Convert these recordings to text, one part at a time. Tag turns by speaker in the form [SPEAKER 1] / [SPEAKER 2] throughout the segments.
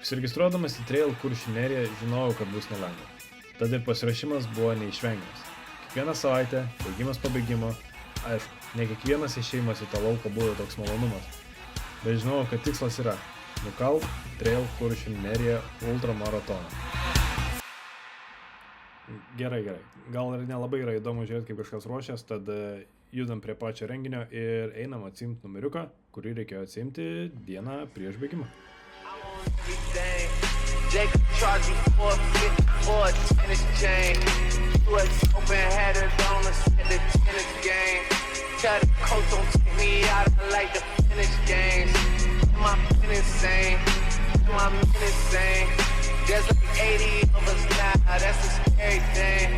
[SPEAKER 1] Užsiregistruodamas į Trail Kuršių neriją žinojau, kad bus nelengva. Tad ir pasiruošimas buvo neišvengiamas. Kiekvieną savaitę, bėgimas po bėgimo, aišku, ne kiekvienas išėjimas į tą lauką buvo toks malonumas. Bet žinojau, kad tikslas yra nukalt Trail Kuršių neriją ultramaratoną. Gerai. Gal ir nelabai yra įdomu žiūrėti, kaip kažkas ruošęs, tad judam prie pačio renginio ir einam atsiimti numeriuką, kurį reikėjo atsiimti dieną prieš bėgimą. Jacob charged me for a tennis chain. US Open had it on us at the tennis game. Tell the coach don't take me out, I like the finish games. My insane, my insane. There's like 80 of us now, that's a scary thing.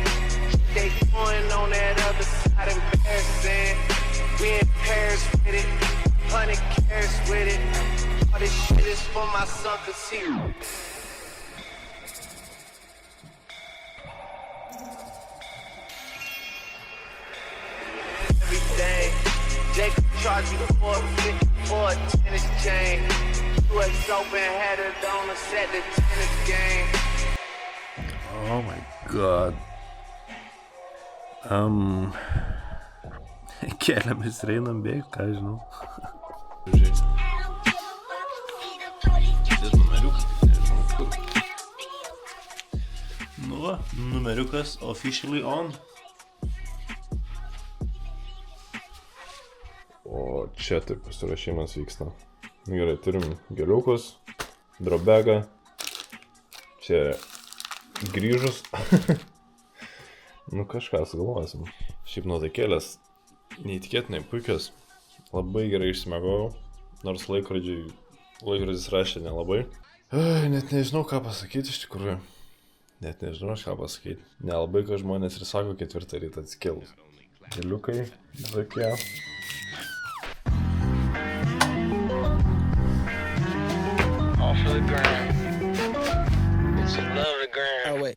[SPEAKER 1] They going on that other side, embarrassing. We in Paris with it, 100 carats with it. All this shit is for my son, cause he... Everything. Jacob charged me for a tennis chain. US Open had it on us at the tennis game.
[SPEAKER 2] Oh my god. Keliamės ir einam bėgti, ką žinau. Šis numeriukas, nežinau kur. Nu va, numeriukas officially on. O čia taip pasirašymas vyksta. Gerai, turim geliukus, dropbagą. Čia grįžus. Nu kažką sugalvosim. Šiaip nuotaikėlės neįtikėtinai puikios. Labai gerai išsimiegojau. Nors laikrodis rašė nelabai. Net nežinau ką pasakyti iš tikrųjų. Net nežinau aš ką pasakyti. Nelabai ką žmonės ir sako 4 rytą atsikėlus. Geliukai tokie.
[SPEAKER 3] Off of the ground. It's a love the ground. Oh wait.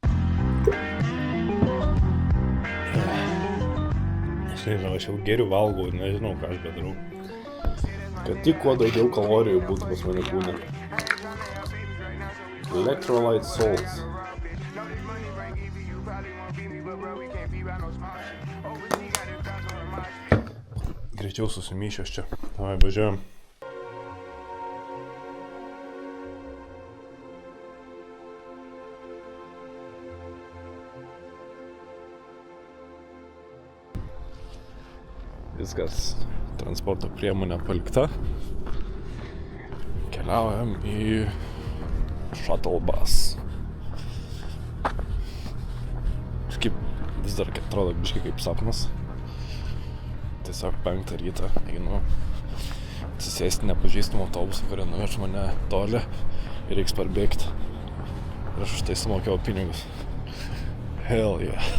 [SPEAKER 2] Aš nežinau, aš jau geriu valgau, nežinau ką aš bedarau. Kad tik kuo daugiau kalorijų būtų pas mane kūne. Electrolyte salts. Greičiau susimyšiu čia. Davai, važiuojam. Viskas, transporto priemonė palikta. Keliaujam į shuttle bus. Kaip vis dar atrodo biškai kaip sapnas. Tiesiog 5 rytą einu atsisėsti nepažįstamą autobusą, kurie nuveš mane toli ir reiks parbėgti. Ir aš už tai sumokėjau pinigus. Hell yeah.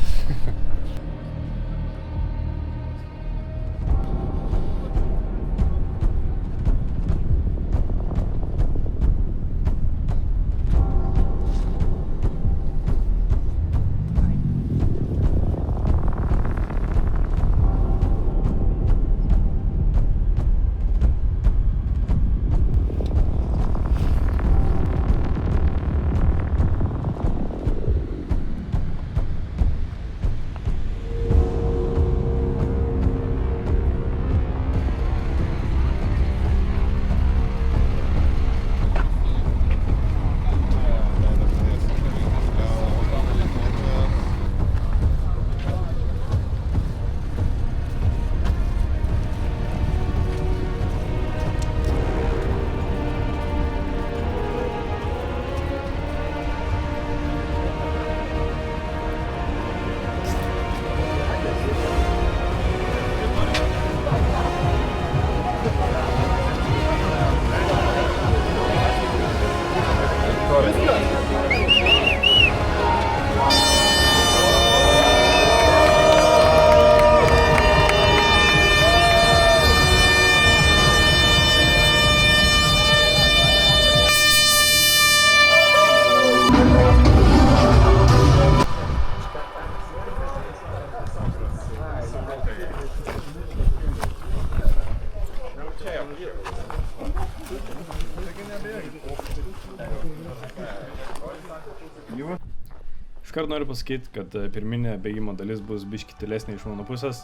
[SPEAKER 4] Kart noriu pasakyti, kad pirminė bėgimo dalis bus biški tylesnė iš mano pusės.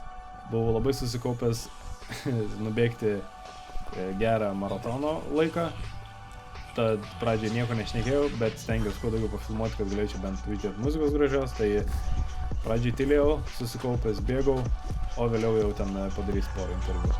[SPEAKER 4] Buvau labai susikaupęs nubėgti gerą maratono laiką. Tad pradžiai nieko nešnekėjau, bet stengiausi kuo daugiau pafilmuoti, kad galėčiau bent įdėti muzikos gražios. Tai pradžiai tylėjau, susikaupęs bėgau, o vėliau jau ten padarys porą interviu.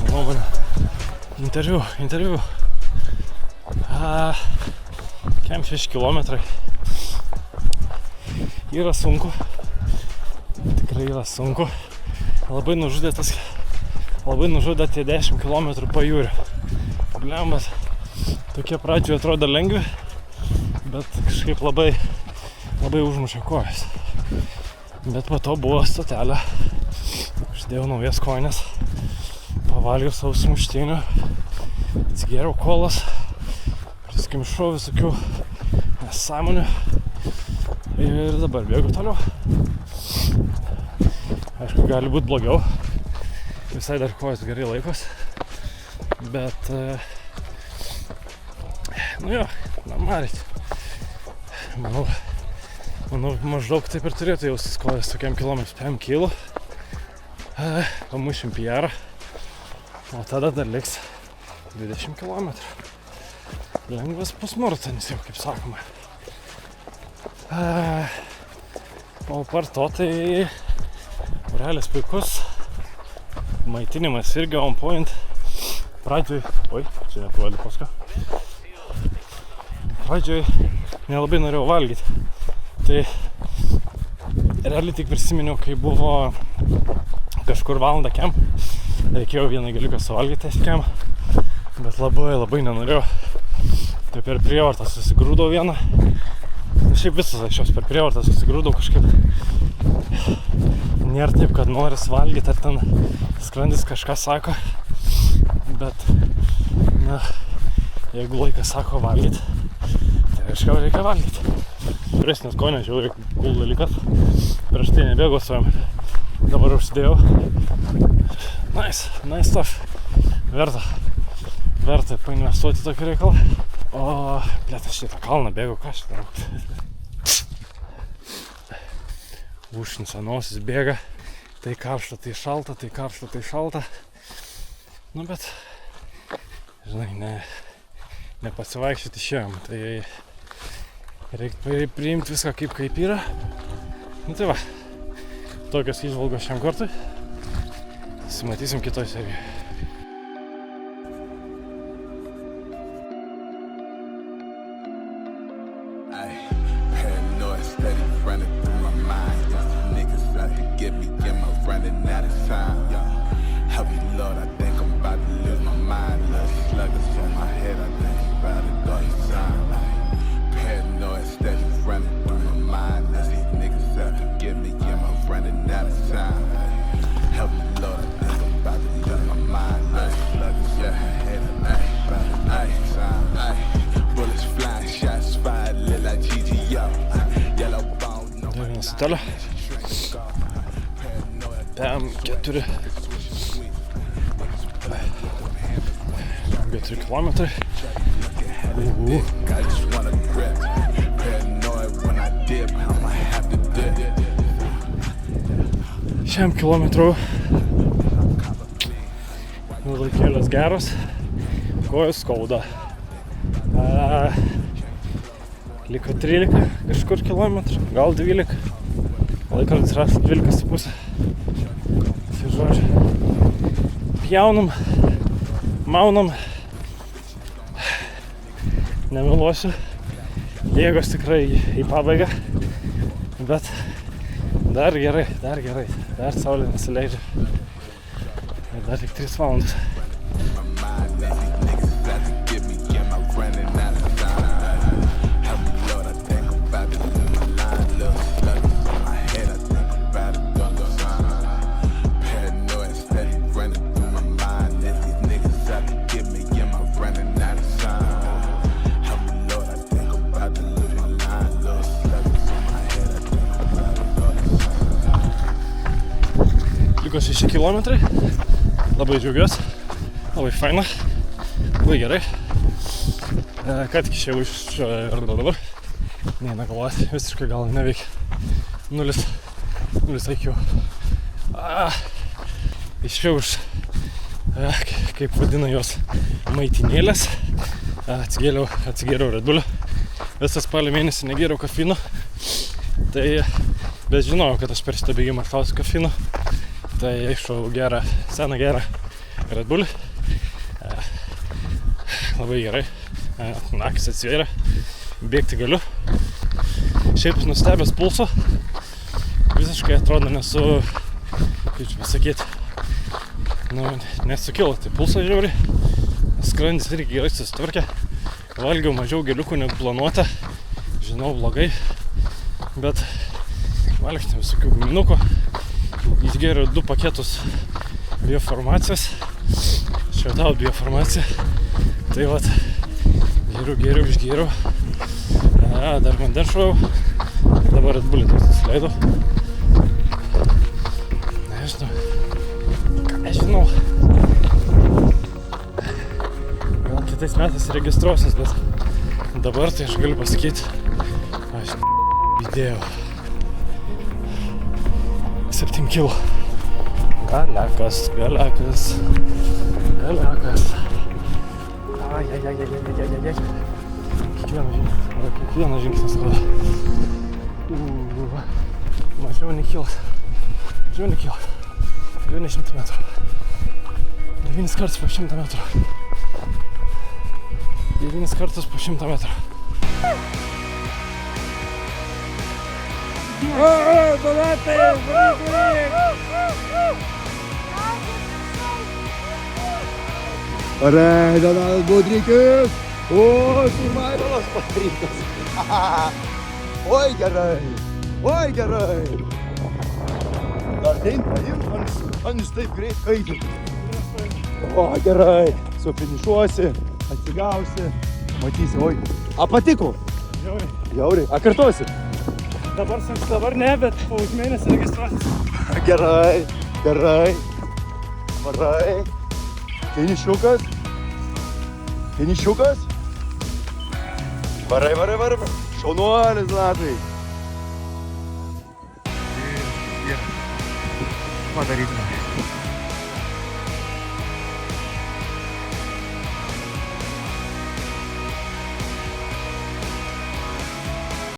[SPEAKER 4] Nuomonė. Interviu. Kem 6 kilometrai. Yra sunku. Tikrai yra sunku. Labai nužudė tie 10 kilometrų pajūrio. Blembat, tokie pradžioje atrodo lengvi, bet kažkaip labai užmušė kojas. Bet po to buvo stotelė. Uždėjau naujas kojines. Pavalgiau savo sumuštinių, atsigėriau kolas, priskimšau visokių nesąmonių ir dabar bėgu toliau. Aišku, gali būti blogiau, visai dar kojas gerai laikos, bet, normaliai. Manau, maždaug taip ir turėtų jaustis kojas tokiam kilometrų 5 kilų. Pamušim PR. O tada dar liks 20 km. Lengvas pusmaratonis jau, kaip sakoma. O par to tai būrelis puikus. Maitinimas irgi on point. Pradžioj... Oi, čia nepavaldė paska. Pradžioj nelabai norėjau valgyti. Tai realiai tik prisiminiau, kai buvo kažkur valandą kem. Reikėjo vieną galiuką suvalgyti kem, bet labai nenorėjau. Tai per prievartą susigrūdau vieną. Šiaip visas aš jos per prievartą susigrūdau kažkaip. Nėra taip, kad noris valgyti, ar ten skrandis kažką sako. Bet, jeigu laikas sako valgyti, tai kažką reikia valgyti. Presnės konės žiauriai cool dalykas. Prieš tai nebėgau su jom. Dabar užsidėjau. Nice stuff. Verta painvestuoti tokį reikalą. O, aš šitą kalną bėgau, ką aš darau. Užšnis anosis bėga. Tai karšta, tai šalta, tai karšta, tai šalta. Nu, bet, žinai, nepasivaikščioti išėjom, tai reikia priimti viską kaip yra. Nu tai va, tokios įžvalgos šiam kartui. Susimatysim kitoj serijoje.
[SPEAKER 5] Paranoid, steady running through my mind. These niggas out to get me, running out of time. Help me, Lord, I think I'm about to lose my mind. Little sluggers on my head, I think I'm about to go insane. Paranoid, steady running through my mind. These niggas out to get me, running out of time. Help me, Lord, I think I'm about to lose my mind. Little sluggers on my head, I think I'm about to go insane. Bullets flying, shots fired, little like GGO. Yellow bone, no
[SPEAKER 4] Dar vieną stotelę. Pem 4 kilometrai.
[SPEAKER 5] I just wanna grip. Paranoid when I dip, I'ma have to dip.
[SPEAKER 4] Šiam kilometrų laikėlės geros, kojos skauda. Liko 13 kažkur kilometrų, gal 12. Laikrodis rašo 12,5. Tai žodžiu, pjaunam, maunam. Nemeluosiu, jėgos tikrai į pabaigą, bet dar gerai, dar saulė nesileidžia. Ir dar tik 3 valandas.
[SPEAKER 5] My mind, these niggas out to get me, running out of time. Help me, Lord, I think I'm about to lose my line. Little sluggers on my head, I think I'm about to go insane. Paranoid, steady running through my mind. These niggas out to get me, running out of time. Help me, Lord, I think I'm about to lose my line. Little sluggers on my head, I think I'm about to go insane.
[SPEAKER 4] Liko 6 kilometrai. Labai džiaugiuosi. Labai faina. Labai gerai. Ką tik išėjau iš dabar. Neina galvoti, visiškai gal neveikia. 0 IQ. Išėjau iš, kaip vadina jos, maitinėlės. Atsigėriau Red Bull'o. Visą spalio mėnesį negėriau kafino. Tai, bet žinojau, kad aš per šitą bėgimą klausiu kafino. Tai iššau seną gerą Red Bull'į. Labai gerai. Akis atsivėrė. Bėgti galiu. Šiaip nustebęs pulso. Visiškai atrodo nesu, kaip čia pasakyti, nesukilo. Tai pulsas žiauriai. Skrandis irgi gerai susitvarkė. Valgiau mažiau gėliukų negu planuota. Žinau, blogai. Bet valgyti visokių guminukų. Išgėriau 2 paketus biofarmacijos. Švietau biofarmaciją. Tai vat, gėriau, išgėriau. Dar vandens šovau. Dabar Red Bull'į toks susileidau. Nežinau. Gal kitais metais registruosiu, bet dabar tai aš galiu pasakyti, aš įdėjau 7 kilo. Galiakas. Ai. Kiekvienas žingsnis skauda. Mažiau nei kilas. 900 metrų. 9 kartus po 100 metrų. 9 kartus po 100 metrų.
[SPEAKER 6] Donatas Budrikis. O, Survivalas padarytas. Oi, gerai. Dar paimk, ant taip greit kaitint. O, gerai. Sufinišuosi, atsigausi, matysi, oi. Patiko? Jauriai. Kartuosi?
[SPEAKER 4] Dabar ne, bet po už mėnesį registruosis.
[SPEAKER 6] Gerai. Varai. Finišiukas. Varai. Šaunuolis, Latvijai.
[SPEAKER 7] padarytume.